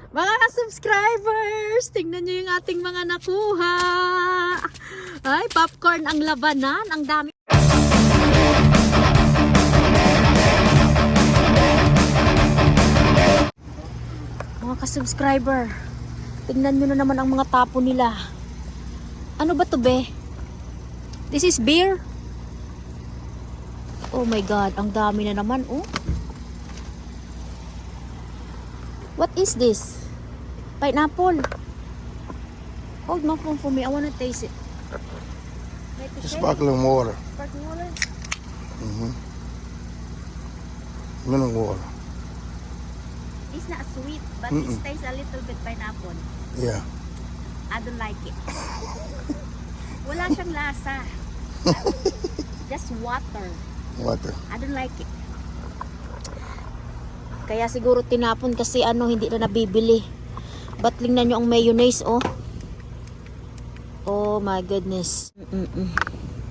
Mga ka-subscribers, tingnan nyo yung ating mga nakuha. Ay, popcorn ang labanan. Ang dami. Mga ka-subscriber, tingnan nyo na naman ang mga tapo nila. Ano ba to, be? This is beer? Oh my God, ang dami na naman, oh. What is this? Pineapple. Hold my phone for me. I wanna taste it. Sparkling water. Sparkling water? Mineral water. It's not sweet, but it tastes a little bit pineapple. Yeah. I don't like it. Wala siyang lasa. Just water. Water. I don't like it. Kaya siguro tinapon kasi hindi na nabibili. But tingnan nyo ang mayonnaise, oh. Oh my goodness.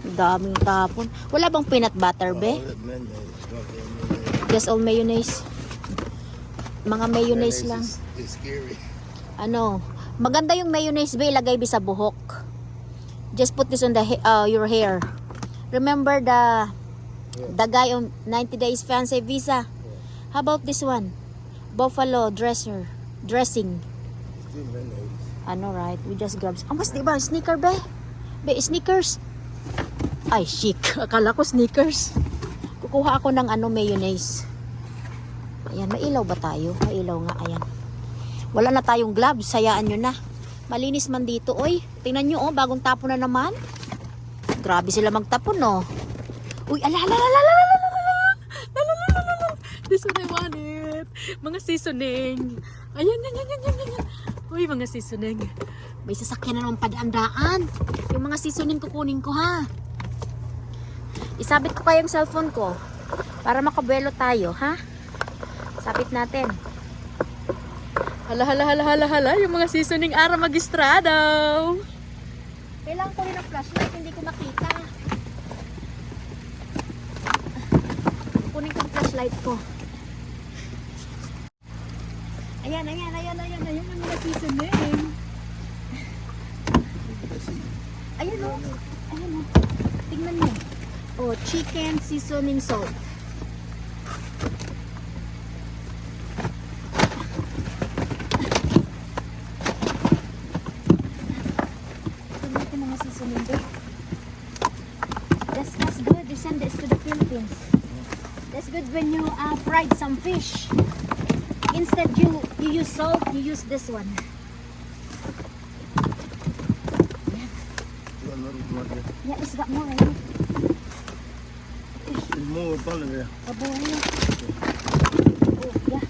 Daming tapon. Wala bang peanut butter, be? Just all mayonnaise. Mga mayonnaise lang. It's scary. Maganda yung mayonnaise, be. Ilagay be sa buhok. Just put this on your hair. Remember the guy on 90 Days Fiancé Visa? How about this one? Buffalo dressing. Right? We just grab. Mas diba? Sneaker, be? Be, sneakers. Ay, chic. Akala ko sneakers. Kukuha ako ng mayonnaise. Ayan, mailaw ba tayo? Mailaw nga, ayan. Wala na tayong gloves. Sayaan nyo na. Malinis man dito, oy. Tingnan nyo, bagong tapon na naman. Grabe sila magtapon, no? Uy, this one I want it. Mga seasoning. Ayan. Uy, mga seasoning. May sasakyan na naman padaan-daan. Yung mga seasoning kukunin ko, ha? Isabit ko kayong cellphone ko para makabuelo tayo, ha? Sabit natin. Hala. Yung mga seasoning ara magistrado. Kailangan ko rin ng flashlight. Hindi ko makita. Kunin ko ang flashlight ko. Ayan yung mga seasoning. Ayan o. Tingnan mo. Oh, chicken seasoning salt. Tingnan natin mga seasoning din. That's good. You send this to the Philippines. That's good when you fried some fish. Instead you use salt, you use this one. Yeah, it's got more, right? There's more fun in there. Kabuhay. Oh, yeah.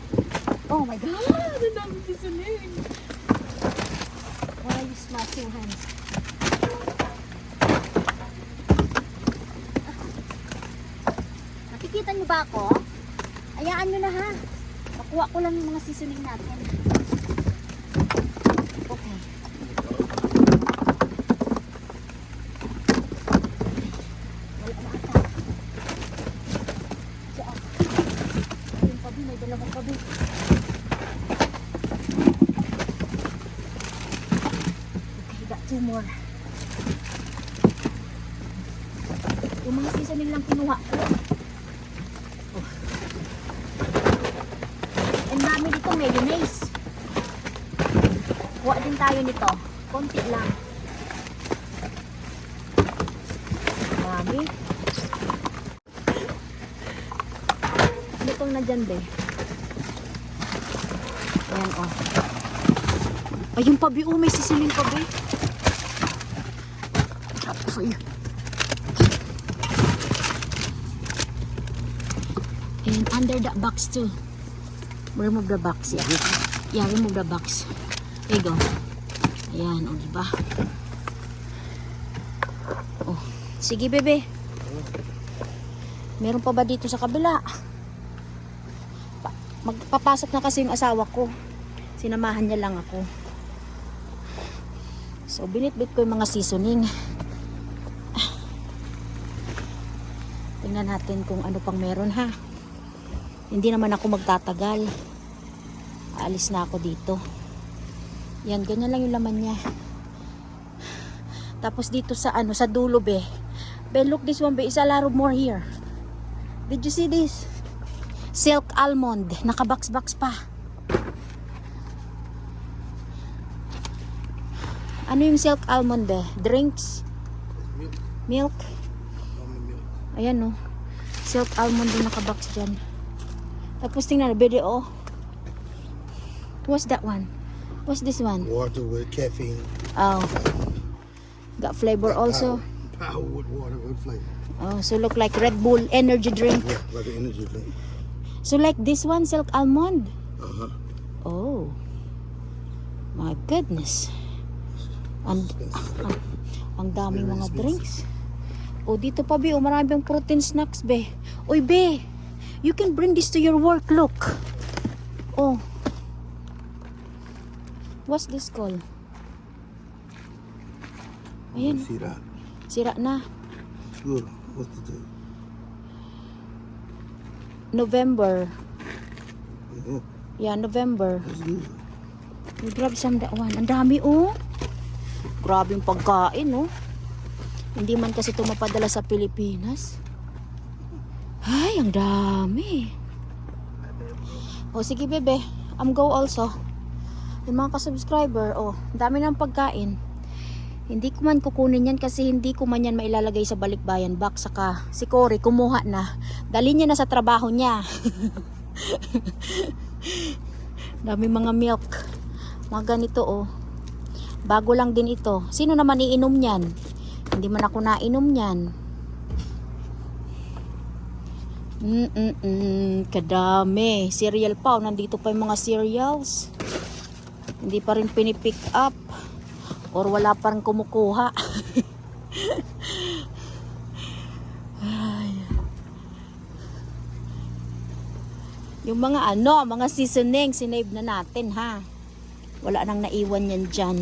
Oh my God! Ang dami seasoning. Why you use my two hands? Nakikita niyo ba ako? Hayaan niyo na, ha? Makuha ko lang yung mga seasoning natin. Okay. Wala na ata. Diyan. Yung pabi, may dalawang pabi. Okay, got two more. Yung mga seasoning lang kinuha ko. Dami dito mayonnaise. Kuha din tayo nito. Konti lang. Dami. Ano itong na dyan, be? Ayan, oh. Ayun pa, be. Oh, may sisiling pa, be. Drop for you. And under that box too. Remove the box, yeah. Yeah, remove the box. There you go. Ayan, o, diba? Oh, sige, bebe. Meron pa ba dito sa kabila? Magpapasok na kasi yung asawa ko. Sinamahan niya lang ako. So, binitbit ko yung mga seasoning. Tingnan natin kung ano pang meron, ha. Hindi naman ako magtatagal. Aalis na ako dito. Yan, ganyan lang yung laman niya. Tapos dito sa ano, sa dulo be. Be, look this one be, is a lot of more here. Did you see this? Silk almond, nakabox-box pa. Ano yung silk almond be? Drinks? Milk? Ayan no. Silk almond yung nakabox dyan. Tapos tingnan, bede oh. What's that one? What's this one? Water with caffeine. Oh. Got flavor also. Power with water with flavor. Oh, so look like Red Bull energy drink. Yeah, like an energy drink. So like this one, silk almond. Uh-huh. Oh. My goodness. Ang daming mga drinks. Oh, dito pa be, oh, marami bang protein snacks be. Oy be, you can bring this to your work, look. Oh. What's this called? Ayan. See that? Sira na. It's good. What's the date? November. Mhm. Yeah, November. That's good. Oh, grabe some that one. Ang dami oh. Grabe yung pagkain oh. Hindi man kasi ito mapadala sa Pilipinas. Ay, ang dami. Oh, sige bebe. I'm go also. Yung mga ka-subscriber, oh, ang dami ng pagkain. Hindi ko man kukunin yan kasi hindi ko man yan mailalagay sa balikbayan box. Saka si Cory kumuha na. Dali niya na sa trabaho niya. Dami mga milk. Mga ganito oh. Bago lang din ito. Sino naman iinom yan? Hindi man ako nainom yan. Kadami. Cereal pa. Nandito pa yung mga cereals. Hindi pa rin pinipick up. Or wala pa rin kumukuha. Ay. Yung mga ano, mga seasoning, sinave na natin ha. Wala nang naiwan yan dyan.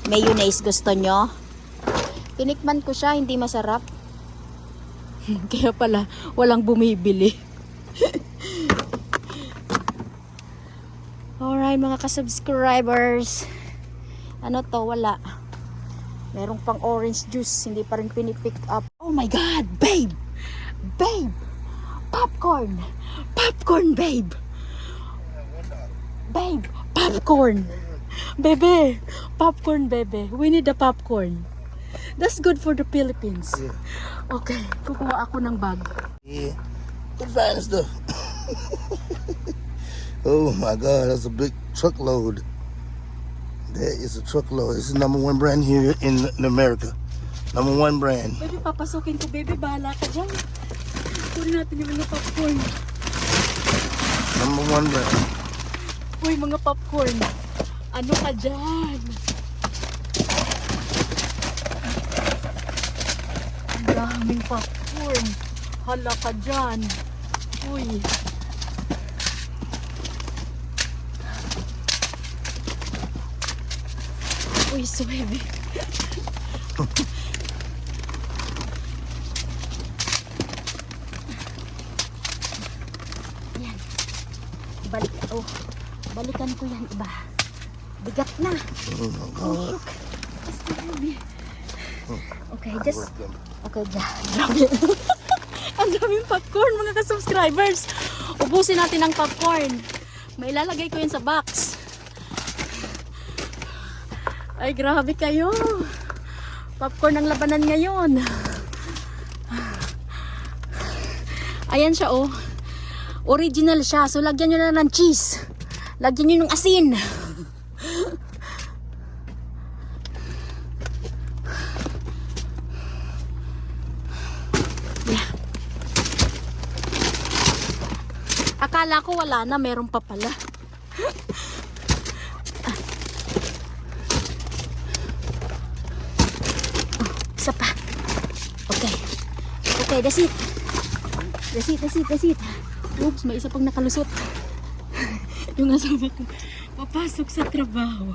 Mayonnaise gusto nyo? Tinikman ko siya, hindi masarap. Kaya pala, walang bumibili. Alright mga ka-subscribers. Ano to? Wala. Merong pang orange juice. Hindi pa rin pinipick up. Oh my God! Babe! Babe! Popcorn! Popcorn, babe! Babe! Popcorn! Bebe! Popcorn, bebe. We need the popcorn. That's good for the Philippines. Yeah. Okay. Kukuha ako ng bag. Yeah. The fine stuff. Oh my God, that's a big truckload. That is a truckload. It's the #1 brand here in America. #1 brand. Bebe, papasukin ko, bebe. Bahala ka dyan. Kunin natin yung mga popcorn. #1 brand. Uy, mga popcorn. Ano ka dyan? Ang daming popcorn. Hala ka dyan. Uy. Uy, suwebe. Yan. Balikan ko yan iba. Bigat na. Oh my God. Okay, just... Okay, grabe. Ang daming popcorn, mga ka-subscribers. Ubusin natin ang popcorn. May ilalagay ko yan sa box. Ay, grabe kayo. Popcorn ang labanan ngayon. Ayan siya, oh. Original siya. So, lagyan nyo na ng cheese. Lagyan nyo ng asin. Yeah. Akala ko wala na. Meron pa pala. Isa pa. Okay. Okay, that's it. That's it. Oops, may isa pang nakalusot. Yung asawa ko, papasok sa trabaho.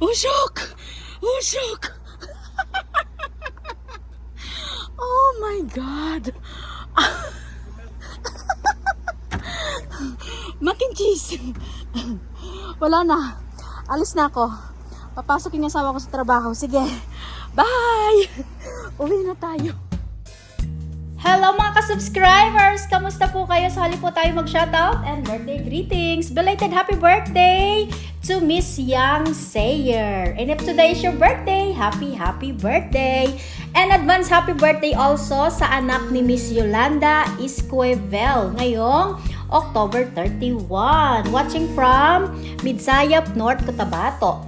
Oh, shock! Oh, shock! Oh my God! guys. Wala na. Alis na ako. Papasok yung asawa ko sa trabaho. Sige. Bye! Uwi na tayo. Hello mga ka-subscribers! Kamusta po kayo? So hali po tayo mag-shoutout and birthday greetings. Belated happy birthday to Miss Yang Sayer. And if today is your birthday, happy birthday! And advance happy birthday also sa anak ni Miss Yolanda Esquivel ngayong October 31. Watching from Midsayap, North Cotabato.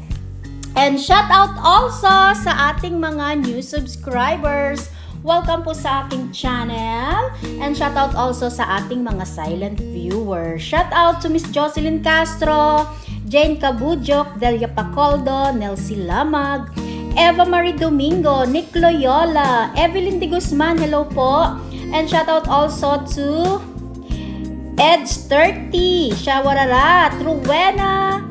And shout out also sa ating mga new subscribers. Welcome po sa aking channel. And shout out also sa ating mga silent viewers. Shout out to Miss Jocelyn Castro, Jane Cabudjok, Delia Pacoldo, Nelsie Lamag, Eva Marie Domingo, Nick Loyola, Evelyn De Guzman, hello po. And shout out also to Eds30, Shawararat, Rowena,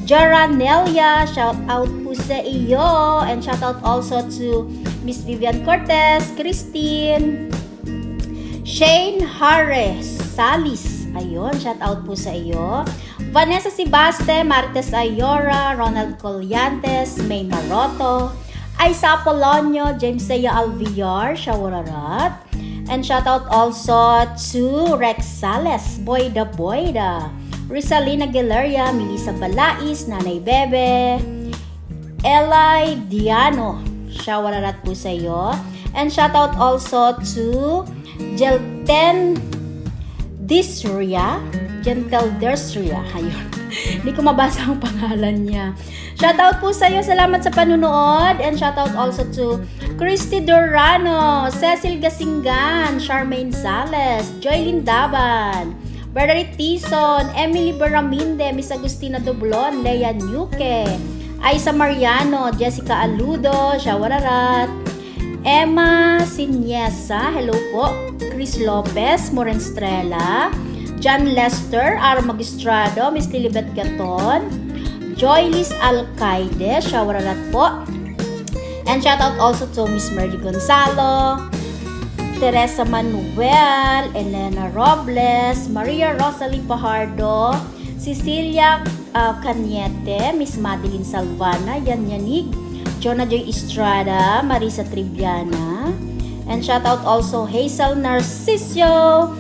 Jaranelia, shout out po sa iyo. And shout out also to Miss Vivian Cortez, Christine, Shane Harris, Salis, ayun, shout out po sa iyo. Vanessa Sibaste, Martes Ayora, Ronald Colliantes, May Maroto, Aiza Apolonio, James Zaya Alviar, Shawararat. And shout out also to Rex Sales, Boyda, Rizalina Galeria, Melissa Balais, Nanay Bebe, Eli Diano, Shawararat po sa iyo. And shout out also to Gentel Desria, ayun. Hindi ko mabasa ang pangalan niya. Shout out po sa iyo, salamat sa panunood. And shout out also to Christy Dorano, Cecil Gasingan, Charmaine Sales, Joylyn Daban, Bernadette Tison, Emily Baraminde, Miss Agustina Doblon, Lea Nuque, Aiza Mariano, Jessica Aludo, Shawararat, Emma Siniesa, hello po, Chris Lopez, Morenstrela, John Lester, R. Magistrado, Miss Lilibet Gaton, Joylis Alcaide, Shawararat po. And shout out also to Miss Merly Gonzalo, Teresa Manuel, Elena Robles, Maria Rosalie Pajardo, Cecilia Cañete, Miss Madeline Salvana, Yan Yanig, Jonah Joy Estrada, Marisa Triviana. And shout out also Hazel Narciso.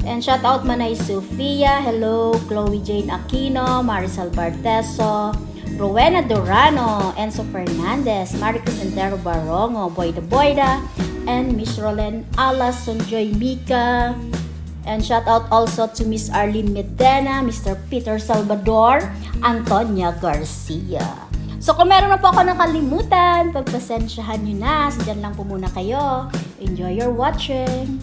And shout out Manay Sofia, hello, Chloe Jane Aquino, Marisol Barteso, Rowena Dorano, Enzo Fernandez, Maricruz Entero Barongo, Boyda, and Miss Rolen Alas, Sonjoy Mika. And shout out also to Miss Arlene Medena, Mr. Peter Salvador, Antonia Garcia. So kung meron na po ako nakalimutan, pagpasensyahan nyo na. So dyan lang po muna kayo. Enjoy your watching.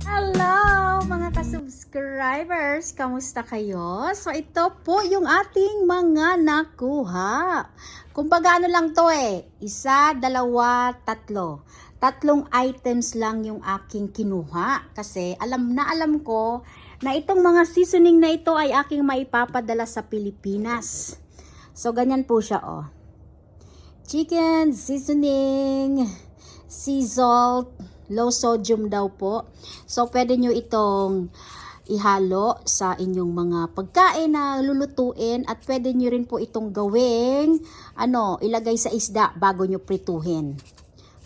Hello mga ka-subscribers! Kamusta kayo? So ito po yung ating mga nakuha. Kumbaga ano lang to isa, dalawa, tatlo. Tatlong items lang yung aking kinuha. Kasi alam ko na itong mga seasoning na ito ay aking maipapadala sa Pilipinas. So ganyan po siya Chicken seasoning, sea salt, low sodium daw po. So, pwede nyo itong ihalo sa inyong mga pagkain na lulutuin at pwede nyo rin po itong gawing ilagay sa isda bago nyo prituhin.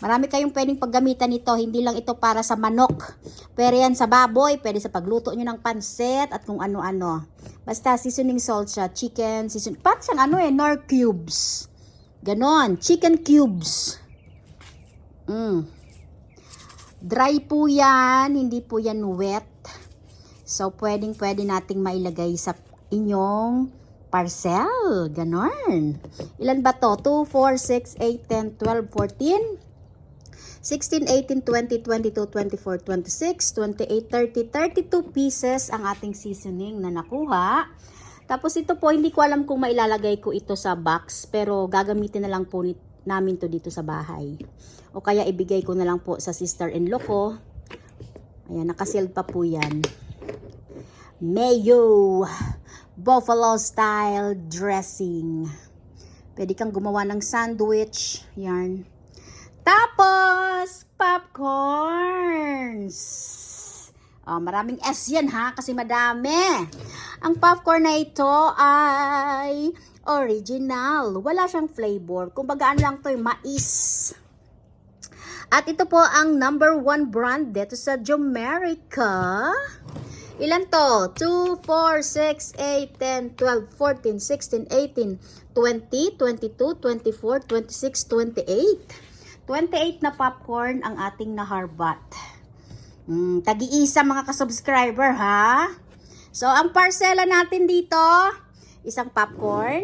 Marami kayong pwedeng paggamitan nito. Hindi lang ito para sa manok. Pero yan sa baboy, pwede sa pagluto nyo ng pansit at kung ano-ano. Basta seasoning salt siya, chicken seasoning. Parang siyang Knorr cubes. Ganon, chicken cubes. Dry po yan, hindi po yan wet. So, pwede nating mailagay sa inyong parcel. Ganon. Ilan ba to? 2, 4, 6, 8, 10, 12, 14, 16, 18, 20, 22, 24, 26, 28, 30, 32 pieces ang ating seasoning na nakuha. Tapos ito po, hindi ko alam kung mailalagay ko ito sa box. Pero gagamitin na lang po namin to dito sa bahay. O kaya ibigay ko na lang po sa sister-in-law ko. Ayan, nakasealed pa po yan. Mayo Buffalo style dressing. Pwede kang gumawa ng sandwich. Yan. Tapos, popcorns. Maraming S yan ha, kasi madami. Ang popcorn na ito ay original. Wala siyang flavor. Kumbaga ano lang to, mais. At ito po ang number 1 brand dito sa Jomerica. Ilan to? 2, 4, 6, 8, 10, 12, 14, 16, 18, 20, 22, 24, 26, 28. 28 na popcorn ang ating naharbat. Tagi-isa mga kasubscriber ha. So, ang parcela natin dito, isang popcorn,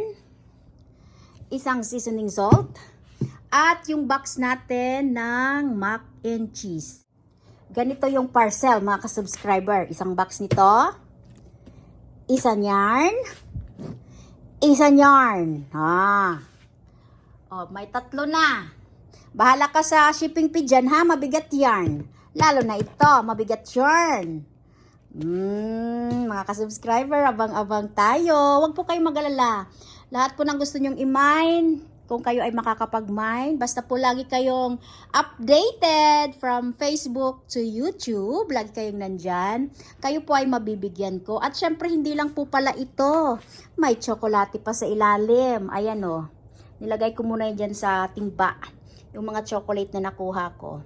isang seasoning salt, at yung box natin ng mac and cheese. Ganito yung parcel mga kasubscriber. Isang box nito, isang yarn, isang yarn. May 3 na. Bahala ka sa shipping fee dyan ha, mabigat yarn. Lalo na ito, mabigat yarn. Mga kasubscriber, abang-abang tayo. Huwag po kayong mag-alala. Lahat po ng gusto nyong i-mine, kung kayo ay makakapag-mine, basta po lagi kayong updated from Facebook to YouTube, lagi kayong nandyan, kayo po ay mabibigyan ko. At syempre, hindi lang po pala ito. May tsokolate pa sa ilalim. Ayan o. Nilagay ko muna yan dyan sa timba. Yung mga chocolate na nakuha ko.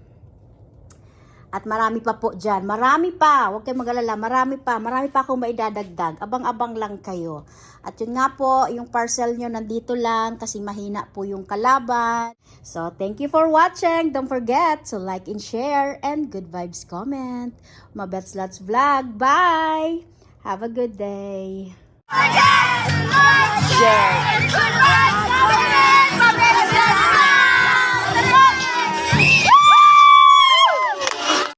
At marami pa po dyan. Marami pa. Huwag kayong mag-alala. Marami pa. Marami pa akong maidadagdag. Abang-abang lang kayo. At yun nga po, yung parcel nyo nandito lang kasi mahina po yung kalaban. So, thank you for watching. Don't forget to like and share and good vibes comment. Mabets Lots Vlog. Bye! Have a good day. Share. Good vibes, comment. Mabets Lots